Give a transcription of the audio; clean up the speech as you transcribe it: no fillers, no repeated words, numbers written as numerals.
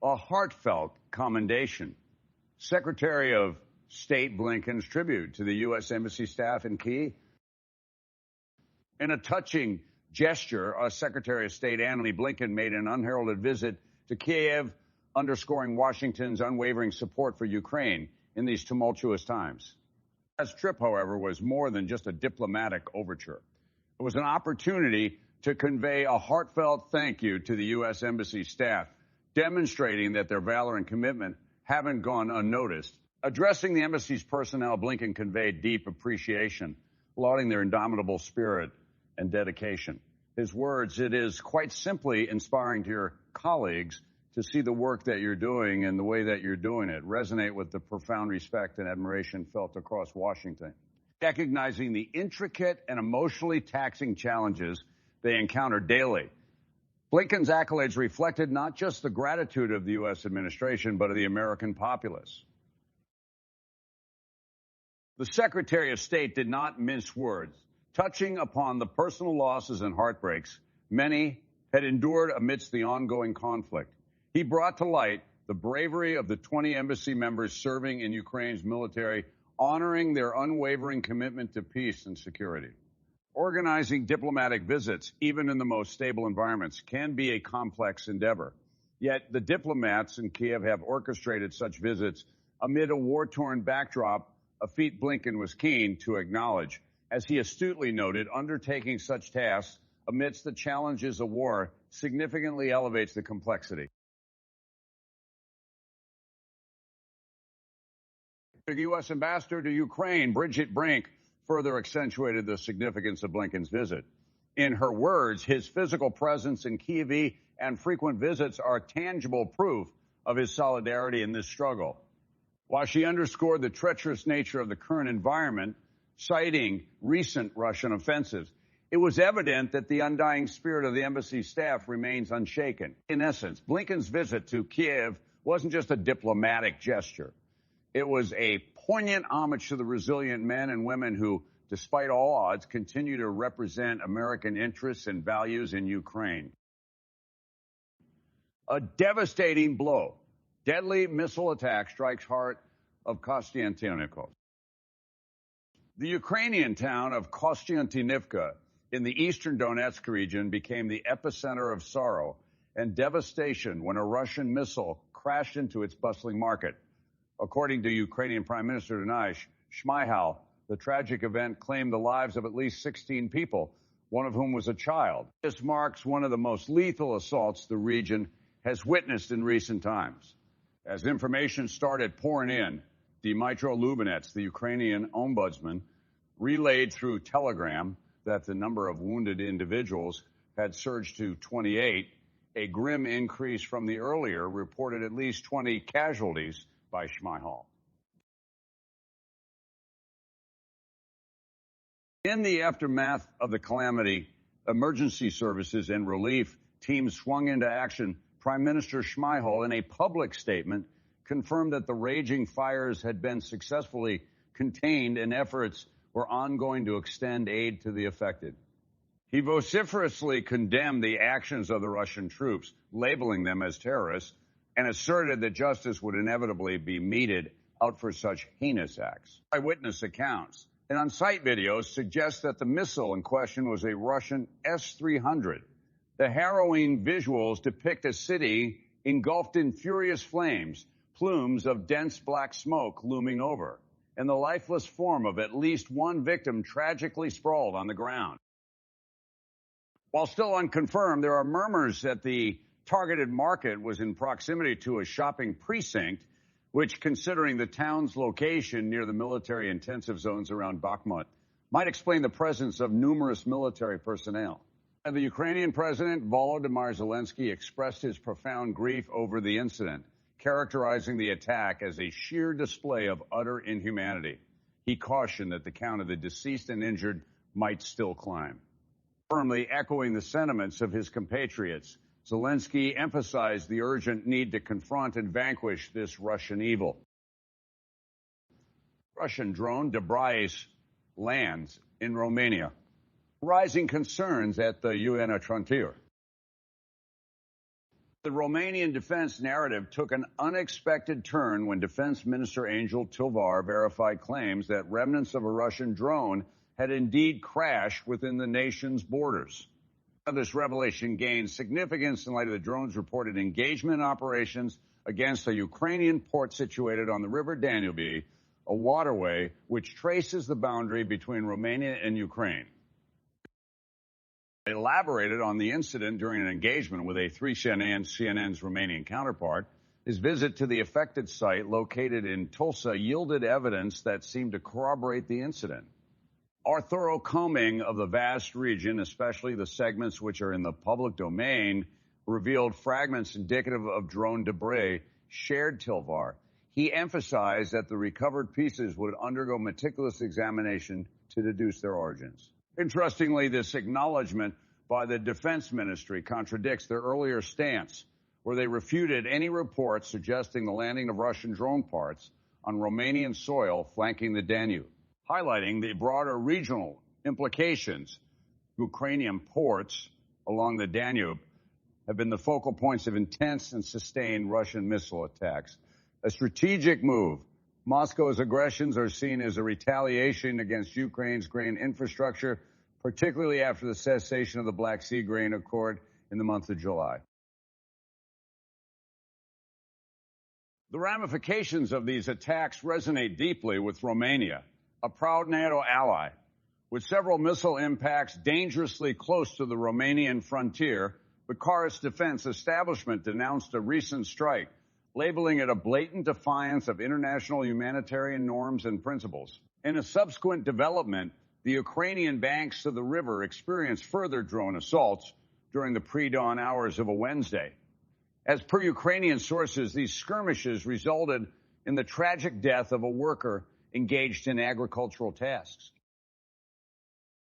a heartfelt commendation. Secretary of State Blinken's tribute to the U.S. Embassy staff in Kyiv. In a touching gesture, Secretary of State Antony Blinken made an unheralded visit to Kyiv, underscoring Washington's unwavering support for Ukraine in these tumultuous times. His trip, however, was more than just a diplomatic overture. It was an opportunity to convey a heartfelt thank you to the U.S. Embassy staff, demonstrating that their valor and commitment haven't gone unnoticed. Addressing the embassy's personnel, Blinken conveyed deep appreciation, lauding their indomitable spirit and dedication. His words, "It is quite simply inspiring to your colleagues to see the work that you're doing and the way that you're doing it," resonate with the profound respect and admiration felt across Washington. Recognizing the intricate and emotionally taxing challenges they encounter daily, Blinken's accolades reflected not just the gratitude of the U.S. administration, but of the American populace. The Secretary of State did not mince words, touching upon the personal losses and heartbreaks many had endured amidst the ongoing conflict. He brought to light the bravery of the 20 embassy members serving in Ukraine's military, honoring their unwavering commitment to peace and security. Organizing diplomatic visits, even in the most stable environments, can be a complex endeavor. Yet the diplomats in Kyiv have orchestrated such visits amid a war-torn backdrop, a feat Blinken was keen to acknowledge. As he astutely noted, undertaking such tasks amidst the challenges of war significantly elevates the complexity. The U.S. Ambassador to Ukraine, Bridget Brink, further accentuated the significance of Blinken's visit. In her words, his physical presence in Kyiv and frequent visits are tangible proof of his solidarity in this struggle. While she underscored the treacherous nature of the current environment, citing recent Russian offensives, it was evident that the undying spirit of the embassy staff remains unshaken. In essence, Blinken's visit to Kyiv wasn't just a diplomatic gesture. It was a poignant homage to the resilient men and women who, despite all odds, continue to represent American interests and values in Ukraine. A devastating blow. Deadly missile attack strikes heart of Kostiantynivka. The Ukrainian town of Kostiantynivka in the eastern Donetsk region became the epicenter of sorrow and devastation when a Russian missile crashed into its bustling market. According to Ukrainian Prime Minister Donetsk, Shmyhal, the tragic event claimed the lives of at least 16 people, one of whom was a child. This marks one of the most lethal assaults the region has witnessed in recent times. As information started pouring in, Dmytro Lubinets, the Ukrainian ombudsman, relayed through Telegram that the number of wounded individuals had surged to 28, a grim increase from the earlier reported at least 20 casualties by Shmyhal. In the aftermath of the calamity, emergency services and relief teams swung into action. Prime Minister Shmyhal, in a public statement, confirmed that the raging fires had been successfully contained and efforts were ongoing to extend aid to the affected. He vociferously condemned the actions of the Russian troops, labeling them as terrorists, and asserted that justice would inevitably be meted out for such heinous acts. Eyewitness accounts and on-site videos suggest that the missile in question was a Russian S-300. The harrowing visuals depict a city engulfed in furious flames, plumes of dense black smoke looming over, and the lifeless form of at least one victim tragically sprawled on the ground. While still unconfirmed, there are murmurs that the targeted market was in proximity to a shopping precinct, which, considering the town's location near the military intensive zones around Bakhmut, might explain the presence of numerous military personnel. The Ukrainian President Volodymyr Zelensky expressed his profound grief over the incident, characterizing the attack as a sheer display of utter inhumanity. He cautioned that the count of the deceased and injured might still climb. Firmly echoing the sentiments of his compatriots, Zelensky emphasized the urgent need to confront and vanquish this Russian evil. Russian drone Debrais lands in Romania, rising concerns at the UN frontier. The Romanian defense narrative took an unexpected turn when Defense Minister Angel Tilvar verified claims that remnants of a Russian drone had indeed crashed within the nation's borders. This revelation gained significance in light of the drone's reported engagement in operations against a Ukrainian port situated on the river Danube, a waterway which traces the boundary between Romania and Ukraine. Elaborated on the incident during an engagement with CNN's Romanian counterpart. His visit to the affected site located in Tulsa yielded evidence that seemed to corroborate the incident. Our thorough combing of the vast region, especially the segments which are in the public domain, revealed fragments indicative of drone debris, shared Tilvar. He emphasized that the recovered pieces would undergo meticulous examination to deduce their origins. Interestingly, this acknowledgement by the Defense Ministry contradicts their earlier stance, where they refuted any reports suggesting the landing of Russian drone parts on Romanian soil flanking the Danube, highlighting the broader regional implications. Ukrainian ports along the Danube have been the focal points of intense and sustained Russian missile attacks. A strategic move. Moscow's aggressions are seen as a retaliation against Ukraine's grain infrastructure, particularly after the cessation of the Black Sea Grain Accord in the month of July. The ramifications of these attacks resonate deeply with Romania, a proud NATO ally. With several missile impacts dangerously close to the Romanian frontier, Bucharest Defense Establishment denounced a recent strike, labeling it a blatant defiance of international humanitarian norms and principles. In a subsequent development, the Ukrainian banks of the river experienced further drone assaults during the pre-dawn hours of a Wednesday. As per Ukrainian sources, these skirmishes resulted in the tragic death of a worker engaged in agricultural tasks.